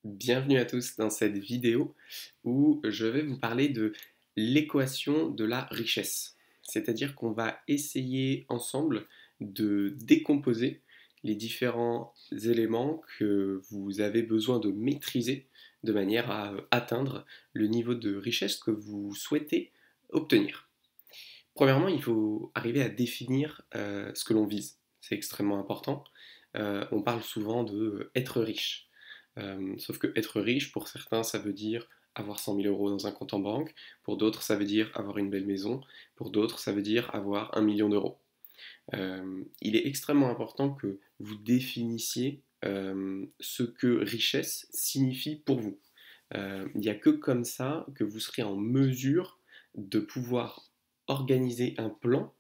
Bienvenue à tous dans cette vidéo où je vais vous parler de l'équation de la richesse. C'est-à-dire qu'on va essayer ensemble de décomposer les différents éléments que vous avez besoin de maîtriser de manière à atteindre le niveau de richesse que vous souhaitez obtenir. Premièrement, il faut arriver à définir ce que l'on vise. C'est extrêmement important. On parle souvent de être riche. Sauf que être riche, pour certains, ça veut dire avoir 100 000 euros dans un compte en banque. Pour d'autres, ça veut dire avoir une belle maison. Pour d'autres, ça veut dire avoir 1 million d'euros. Il est extrêmement important que vous définissiez ce que richesse signifie pour vous. Il n'y a que comme ça que vous serez en mesure de pouvoir organiser un plan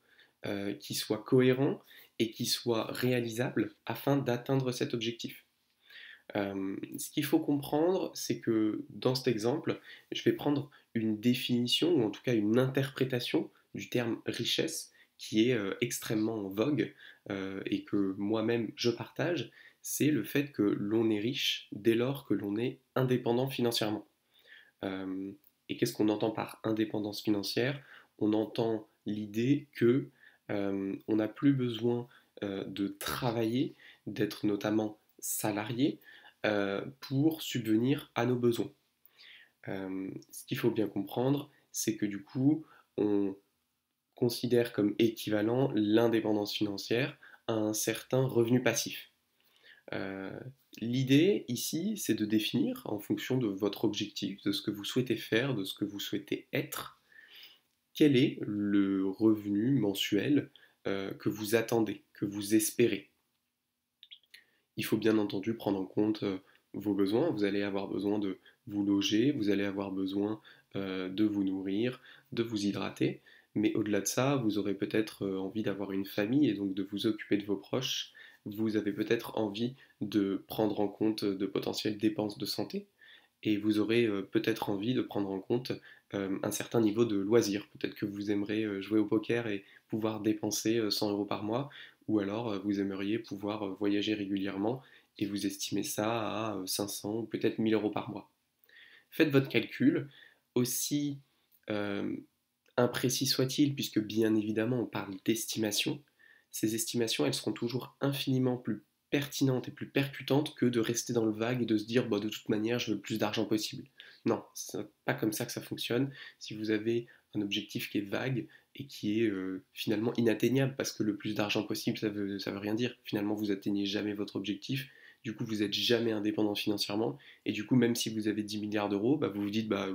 qui soit cohérent et qui soit réalisable afin d'atteindre cet objectif. Ce qu'il faut comprendre, c'est que dans cet exemple, je vais prendre une définition, ou en tout cas une interprétation du terme richesse, qui est extrêmement en vogue et que moi-même je partage, c'est le fait que l'on est riche dès lors que l'on est indépendant financièrement. Euh, et qu'est-ce qu'on entend par indépendance financière? On entend l'idée que on n'a plus besoin de travailler, d'être notamment salarié pour subvenir à nos besoins. Ce qu'il faut bien comprendre, c'est que du coup, on considère comme équivalent l'indépendance financière à un certain revenu passif. Euh, L'idée ici, c'est de définir, en fonction de votre objectif, de ce que vous souhaitez faire, de ce que vous souhaitez être, quel est le revenu mensuel que vous attendez, que vous espérez. Il faut bien entendu prendre en compte vos besoins. Vous allez avoir besoin de vous loger, vous allez avoir besoin de vous nourrir, de vous hydrater. Mais au-delà de ça, vous aurez peut-être envie d'avoir une famille et donc de vous occuper de vos proches. Vous avez peut-être envie de prendre en compte de potentielles dépenses de santé. Et vous aurez peut-être envie de prendre en compte un certain niveau de loisirs. Peut-être que vous aimerez jouer au poker et pouvoir dépenser 100 euros par mois, ou alors vous aimeriez pouvoir voyager régulièrement et vous estimez ça à 500 ou peut-être 1000 euros par mois. Faites votre calcul, aussi euh, imprécis soit-il, puisque bien évidemment on parle d'estimation, ces estimations elles seront toujours infiniment plus pertinentes et plus percutantes que de rester dans le vague et de se dire bah, de toute manière je veux le plus d'argent possible. Non, c'est pas comme ça que ça fonctionne. Si vous avez un objectif qui est vague et qui est finalement inatteignable, parce que le plus d'argent possible ça veut rien dire. Finalement vous atteignez jamais votre objectif, du coup vous n'êtes jamais indépendant financièrement, et du coup même si vous avez 10 milliards d'euros, bah, vous vous dites bah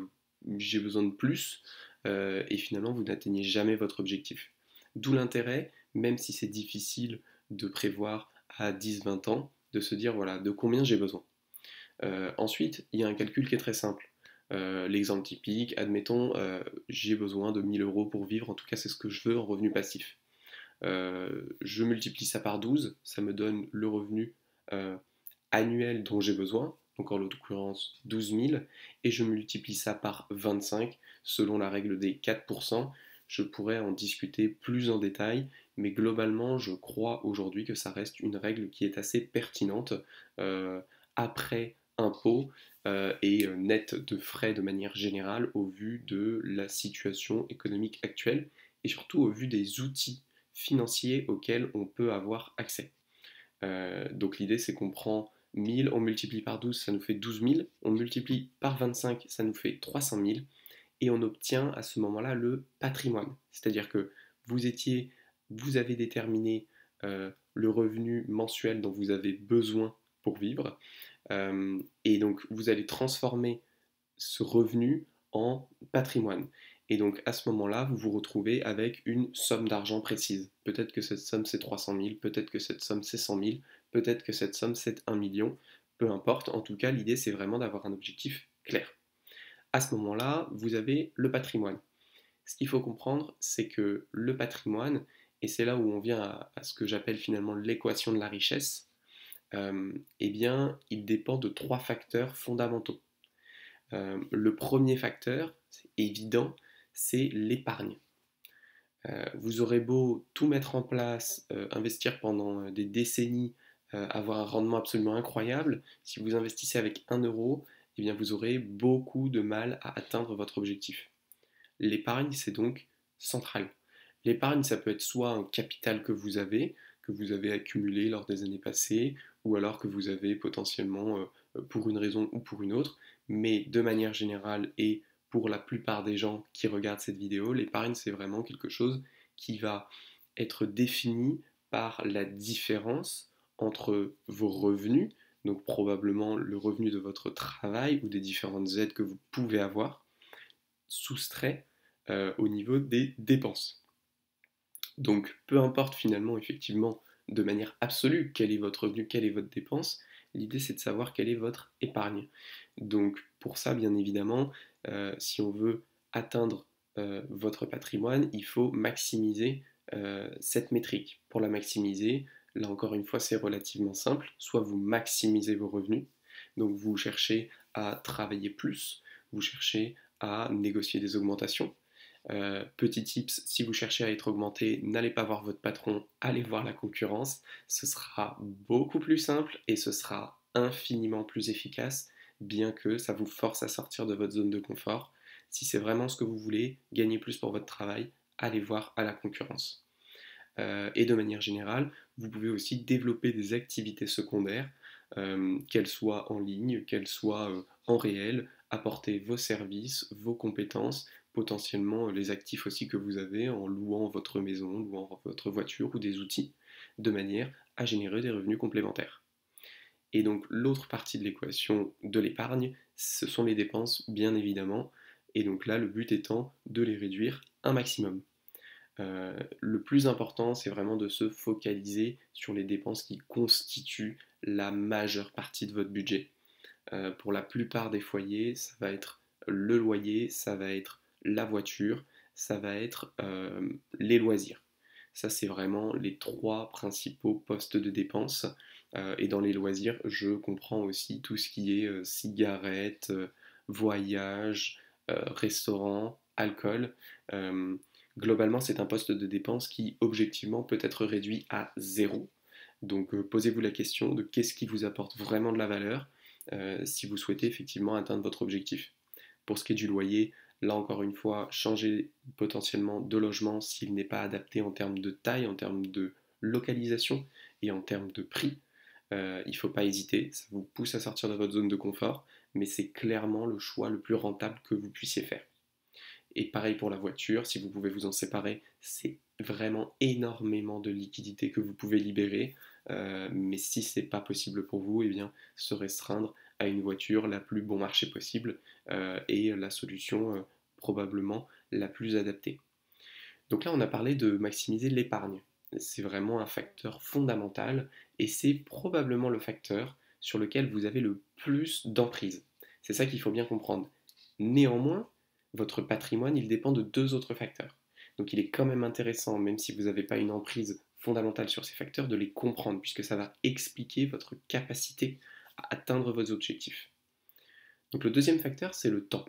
j'ai besoin de plus, et finalement vous n'atteignez jamais votre objectif. D'où l'intérêt, même si c'est difficile de prévoir à 10-20 ans, de se dire voilà de combien j'ai besoin. Ensuite, il y a un calcul qui est très simple. L'exemple typique, admettons, j'ai besoin de 1000 euros pour vivre, en tout cas c'est ce que je veux en revenu passif. Je multiplie ça par 12, ça me donne le revenu euh, annuel dont j'ai besoin, donc en l'occurrence 12 000, et je multiplie ça par 25 selon la règle des 4%. Je pourrais en discuter plus en détail, mais globalement, je crois aujourd'hui que ça reste une règle qui est assez pertinente euh, après impôt et net de frais de manière générale au vu de la situation économique actuelle et surtout au vu des outils financiers auxquels on peut avoir accès. Donc l'idée c'est qu'on prend 1000, on multiplie par 12, ça nous fait 12 000, on multiplie par 25, ça nous fait 300 000, et on obtient à ce moment-là le patrimoine. C'est-à-dire que vous étiez, vous avez déterminé le revenu mensuel dont vous avez besoin pour vivre, et donc vous allez transformer ce revenu en patrimoine. Et donc à ce moment-là, vous vous retrouvez avec une somme d'argent précise. Peut-être que cette somme c'est 300 000, peut-être que cette somme c'est 100 000, peut-être que cette somme c'est 1 million, peu importe. En tout cas, l'idée c'est vraiment d'avoir un objectif clair. À ce moment-là, vous avez le patrimoine. Ce qu'il faut comprendre, c'est que le patrimoine, et c'est là où on vient à ce que j'appelle finalement l'équation de la richesse, eh bien, il dépend de trois facteurs fondamentaux. Le premier facteur, c'est évident, c'est l'épargne. Vous aurez beau tout mettre en place, investir pendant des décennies avoir un rendement absolument incroyable. Si vous investissez avec 1 euro, eh bien vous aurez beaucoup de mal à atteindre votre objectif. L'épargne, c'est donc central. L'épargne, ça peut être soit un capital que vous avez accumulé lors des années passées, ou alors que vous avez potentiellement, pour une raison ou pour une autre, mais de manière générale et pour la plupart des gens qui regardent cette vidéo, l'épargne, c'est vraiment quelque chose qui va être défini par la différence entre vos revenus, donc probablement le revenu de votre travail ou des différentes aides que vous pouvez avoir, soustrait au niveau des dépenses. Donc peu importe finalement effectivement de manière absolue quel est votre revenu, quelle est votre dépense, l'idée c'est de savoir quelle est votre épargne. Donc pour ça bien évidemment, si on veut atteindre votre patrimoine, il faut maximiser cette métrique. Pour la maximiser, là encore une fois c'est relativement simple, soit vous maximisez vos revenus, donc vous cherchez à travailler plus, vous cherchez à négocier des augmentations. Petit tips, si vous cherchez à être augmenté, n'allez pas voir votre patron, allez voir la concurrence. Ce sera beaucoup plus simple et ce sera infiniment plus efficace, bien que ça vous force à sortir de votre zone de confort. Si c'est vraiment ce que vous voulez, gagner plus pour votre travail, allez voir à la concurrence. Et de manière générale, vous pouvez aussi développer des activités secondaires, qu'elles soient en ligne, qu'elles soient en réel, apporter vos services, vos compétences, potentiellement les actifs aussi que vous avez en louant votre maison, louant votre voiture ou des outils, de manière à générer des revenus complémentaires. Et donc l'autre partie de l'équation de l'épargne, ce sont les dépenses, bien évidemment, et donc là le but étant de les réduire un maximum. Le plus important, c'est vraiment de se focaliser sur les dépenses qui constituent la majeure partie de votre budget. Pour la plupart des foyers, ça va être le loyer, ça va être la voiture, ça va être les loisirs. Ça, c'est vraiment les trois principaux postes de dépenses. Et dans les loisirs, je comprends aussi tout ce qui est cigarettes, voyages, restaurants, alcool. Euh, Globalement, c'est un poste de dépense qui, objectivement, peut être réduit à zéro. Donc, posez-vous la question de qu'est-ce qui vous apporte vraiment de la valeur si vous souhaitez effectivement atteindre votre objectif. Pour ce qui est du loyer, là encore une fois, changer potentiellement de logement s'il n'est pas adapté en termes de taille, en termes de localisation et en termes de prix. Il ne faut pas hésiter, ça vous pousse à sortir de votre zone de confort, mais c'est clairement le choix le plus rentable que vous puissiez faire. Et pareil pour la voiture, si vous pouvez vous en séparer, c'est vraiment énormément de liquidités que vous pouvez libérer. Mais si ce n'est pas possible pour vous, eh bien, se restreindre à une voiture la plus bon marché possible est la solution probablement la plus adaptée. Donc là, on a parlé de maximiser l'épargne. C'est vraiment un facteur fondamental et c'est probablement le facteur sur lequel vous avez le plus d'emprise. C'est ça qu'il faut bien comprendre. Néanmoins, votre patrimoine, il dépend de deux autres facteurs. Donc il est quand même intéressant, même si vous n'avez pas une emprise fondamentale sur ces facteurs, de les comprendre, puisque ça va expliquer votre capacité à atteindre vos objectifs. Donc le deuxième facteur, c'est le temps.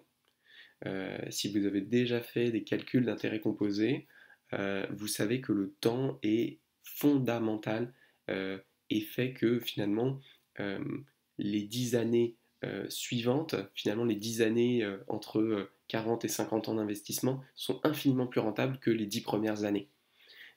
Si vous avez déjà fait des calculs d'intérêt composé, vous savez que le temps est fondamental et fait que finalement euh, les 10 années suivantes, finalement les 10 années entre 40 et 50 ans d'investissement sont infiniment plus rentables que les 10 premières années.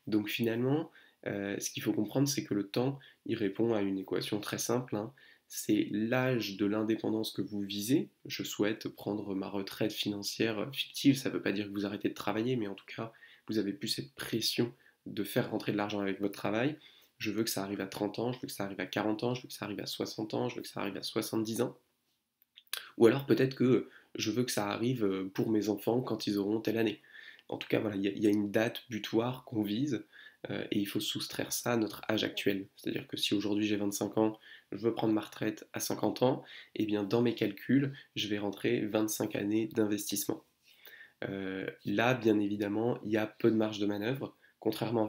Donc finalement, ce qu'il faut comprendre, c'est que le temps, il répond à une équation très simple, hein. C'est l'âge de l'indépendance que vous visez. Je souhaite prendre ma retraite financière fictive, ça ne veut pas dire que vous arrêtez de travailler, mais en tout cas, vous avez plus cette pression de faire rentrer de l'argent avec votre travail. Je veux que ça arrive à 30 ans, je veux que ça arrive à 40 ans, je veux que ça arrive à 60 ans, je veux que ça arrive à 70 ans. Ou alors peut-être que je veux que ça arrive pour mes enfants quand ils auront telle année. En tout cas, voilà, il y a une date butoir qu'on vise et il faut soustraire ça à notre âge actuel. C'est-à-dire que si aujourd'hui j'ai 25 ans, je veux prendre ma retraite à 50 ans, et bien dans mes calculs, je vais rentrer 25 années d'investissement. Là, bien évidemment, il y a peu de marge de manœuvre. Concernant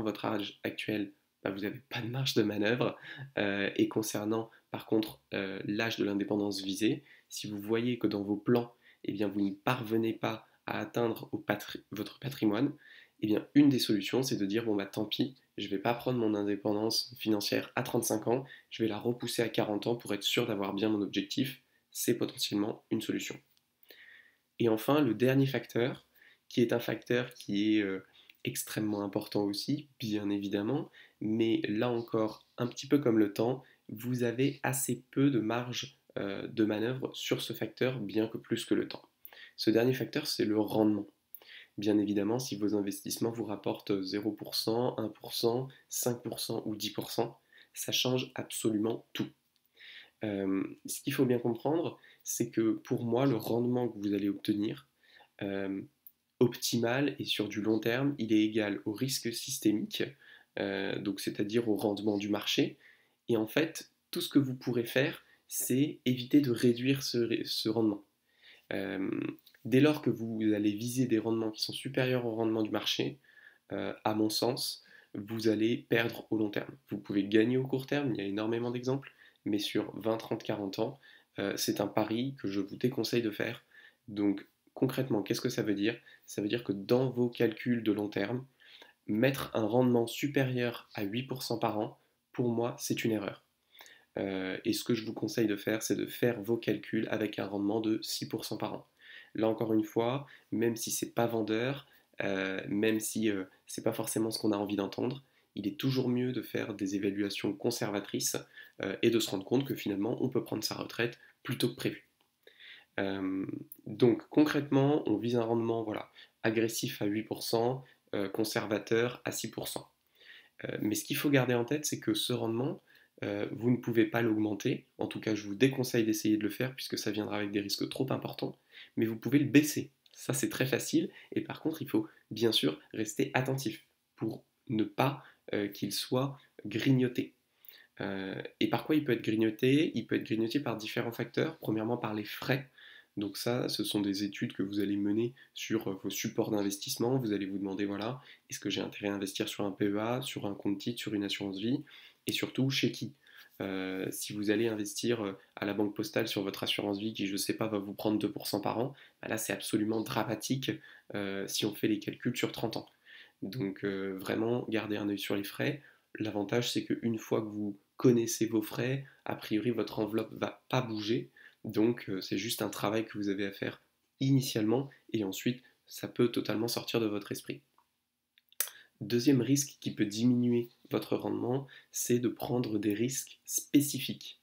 votre âge actuel, bah, vous n'avez pas de marge de manœuvre. Et concernant, par contre, l'âge de l'indépendance visé, si vous voyez que dans vos plans, eh bien, vous ne parvenez pas à atteindre votre patrimoine, Eh bien, une des solutions, c'est de dire, bon bah tant pis, je ne vais pas prendre mon indépendance financière à 35 ans, je vais la repousser à 40 ans pour être sûr d'avoir bien mon objectif. C'est potentiellement une solution. Et enfin, le dernier facteur, qui est un facteur qui est extrêmement important aussi, bien évidemment, mais là encore, un petit peu comme le temps, vous avez assez peu de marge de manœuvre sur ce facteur, bien que plus que le temps. Ce dernier facteur, c'est le rendement. Bien évidemment, si vos investissements vous rapportent 0%, 1%, 5% ou 10%, ça change absolument tout. Ce qu'il faut bien comprendre, c'est que pour moi, le rendement que vous allez obtenir, euh, optimal et sur du long terme, il est égal au risque systémique, donc c'est-à-dire au rendement du marché. Et en fait, tout ce que vous pourrez faire, c'est éviter de réduire ce rendement. Euh, Dès lors que vous allez viser des rendements qui sont supérieurs au rendement du marché, à mon sens, vous allez perdre au long terme. Vous pouvez gagner au court terme, il y a énormément d'exemples, mais sur 20, 30, 40 ans, c'est un pari que je vous déconseille de faire. Donc concrètement, qu'est-ce que ça veut dire? Ça veut dire que dans vos calculs de long terme, mettre un rendement supérieur à 8% par an, pour moi, c'est une erreur. Et ce que je vous conseille de faire, c'est de faire vos calculs avec un rendement de 6% par an. Là encore une fois, même si c'est pas vendeur, même si c'est pas forcément ce qu'on a envie d'entendre, il est toujours mieux de faire des évaluations conservatrices et de se rendre compte que finalement on peut prendre sa retraite plus tôt que prévu. Euh, donc concrètement, on vise un rendement voilà, agressif à 8%, conservateur à 6%. Mais ce qu'il faut garder en tête, c'est que ce rendement, vous ne pouvez pas l'augmenter. En tout cas, je vous déconseille d'essayer de le faire puisque ça viendra avec des risques trop importants. Mais vous pouvez le baisser. Ça, c'est très facile. Et par contre, il faut bien sûr rester attentif pour ne pas qu'il soit grignoté. Et par quoi il peut être grignoté? Il peut être grignoté par différents facteurs. Premièrement, par les frais. Donc ça, ce sont des études que vous allez mener sur vos supports d'investissement. Vous allez vous demander, voilà, est-ce que j'ai intérêt à investir sur un PEA, sur un compte titre, sur une assurance vie, et surtout chez qui? Si vous allez investir à la banque postale sur votre assurance vie qui, je ne sais pas, va vous prendre 2% par an, bah là c'est absolument dramatique si on fait les calculs sur 30 ans. Donc vraiment, gardez un œil sur les frais. L'avantage, c'est qu'une fois que vous connaissez vos frais, a priori, votre enveloppe ne va pas bouger. Donc, c'est juste un travail que vous avez à faire initialement et ensuite, ça peut totalement sortir de votre esprit. Deuxième risque qui peut diminuer votre rendement, c'est de prendre des risques spécifiques.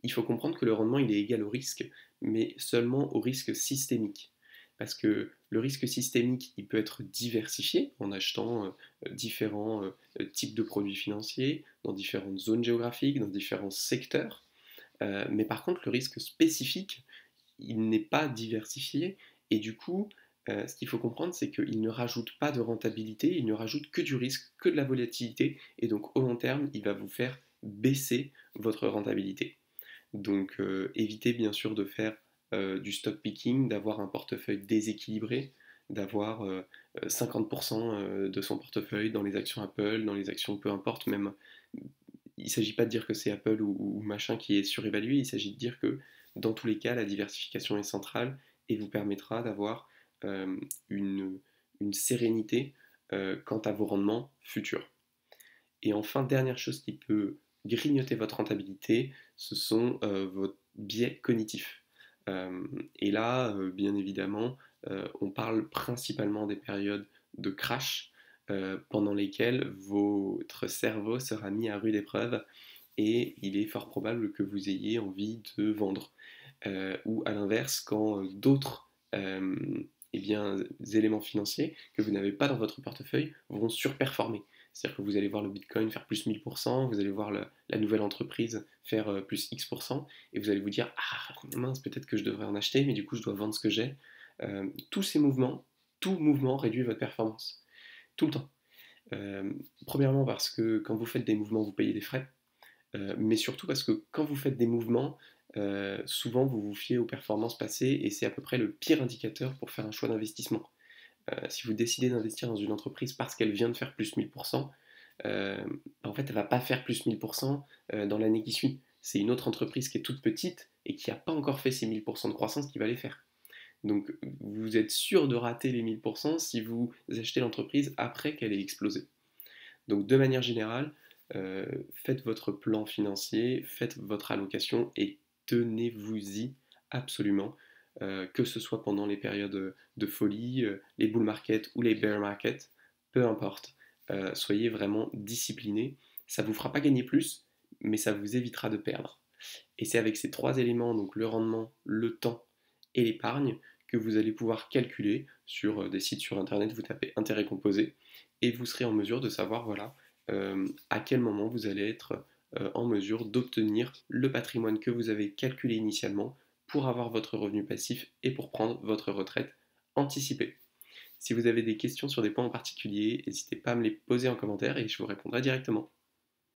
Il faut comprendre que le rendement, il est égal au risque, mais seulement au risque systémique. Parce que le risque systémique, il peut être diversifié en achetant différents types de produits financiers, dans différentes zones géographiques, dans différents secteurs. Mais par contre, le risque spécifique, il n'est pas diversifié, et du coup, ce qu'il faut comprendre, c'est qu'il ne rajoute pas de rentabilité, il ne rajoute que du risque, que de la volatilité, et donc au long terme, il va vous faire baisser votre rentabilité. Donc évitez bien sûr de faire du stock picking, d'avoir un portefeuille déséquilibré, d'avoir 50% de son portefeuille dans les actions Apple, dans les actions peu importe, même il ne s'agit pas de dire que c'est Apple ou machin qui est surévalué, il s'agit de dire que dans tous les cas, la diversification est centrale et vous permettra d'avoir euh, une, une sérénité quant à vos rendements futurs. Et enfin, dernière chose qui peut grignoter votre rentabilité, ce sont vos biais cognitifs. Et là, bien évidemment, on parle principalement des périodes de crash pendant lesquelles votre cerveau sera mis à rude épreuve et il est fort probable que vous ayez envie de vendre. Ou à l'inverse, quand d'autres eh bien, éléments financiers que vous n'avez pas dans votre portefeuille vont surperformer. C'est-à-dire que vous allez voir le Bitcoin faire plus 1000%, vous allez voir la nouvelle entreprise faire plus X%, et vous allez vous dire, ah mince, peut-être que je devrais en acheter, mais du coup je dois vendre ce que j'ai. Tous ces mouvements, tout mouvement réduit votre performance, tout le temps. Euh, Premièrement parce que quand vous faites des mouvements, vous payez des frais, mais surtout parce que quand vous faites des mouvements, souvent vous vous fiez aux performances passées, et c'est à peu près le pire indicateur pour faire un choix d'investissement. Si vous décidez d'investir dans une entreprise parce qu'elle vient de faire plus 1000%, en fait, elle ne va pas faire plus 1000% dans l'année qui suit. C'est une autre entreprise qui est toute petite et qui n'a pas encore fait ses 1000% de croissance qui va les faire. Donc vous êtes sûr de rater les 1000% si vous achetez l'entreprise après qu'elle ait explosé. Donc de manière générale, faites votre plan financier, faites votre allocation et tenez-vous-y absolument, que ce soit pendant les périodes de folie, les bull market ou les bear market, peu importe. Soyez vraiment discipliné. Ça ne vous fera pas gagner plus, mais ça vous évitera de perdre. Et c'est avec ces trois éléments, donc le rendement, le temps et l'épargne, que vous allez pouvoir calculer sur des sites sur Internet, vous tapez intérêt composé, et vous serez en mesure de savoir voilà, à quel moment vous allez être en mesure d'obtenir le patrimoine que vous avez calculé initialement pour avoir votre revenu passif et pour prendre votre retraite anticipée. Si vous avez des questions sur des points en particulier, n'hésitez pas à me les poser en commentaire et je vous répondrai directement.